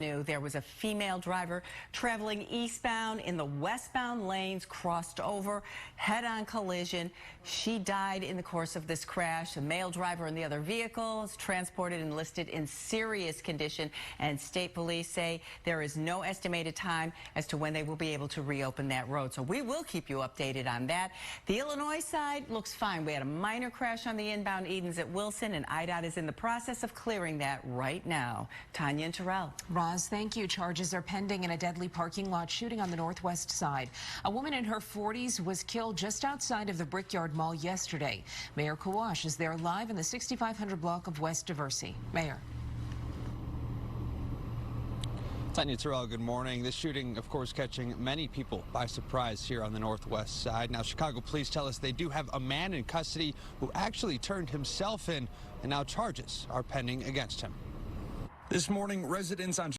There was a female driver traveling eastbound in the westbound lanes, crossed over, head-on collision. She died in the course of this crash. The male driver in the other vehicle is transported and listed in serious condition, and state police say there is no estimated time as to when they will be able to reopen that road. So we will keep you updated on that. The Illinois side looks fine. We had a minor crash on the inbound Edens at Wilson, and IDOT is in the process of clearing that right now. Tanja and Terrell. Thank you. Charges are pending in a deadly parking lot shooting on the northwest side. A woman in her 40s was killed just outside of the Brickyard Mall yesterday. Mayor Kawash is there live in the 6500 block of West Diversey. Mayor. Tanja, Terrell, good morning. This shooting, of course, catching many people by surprise here on the northwest side. Now, Chicago police tell us they do have a man in custody who actually turned himself in, and now charges are pending against him. This morning, residents on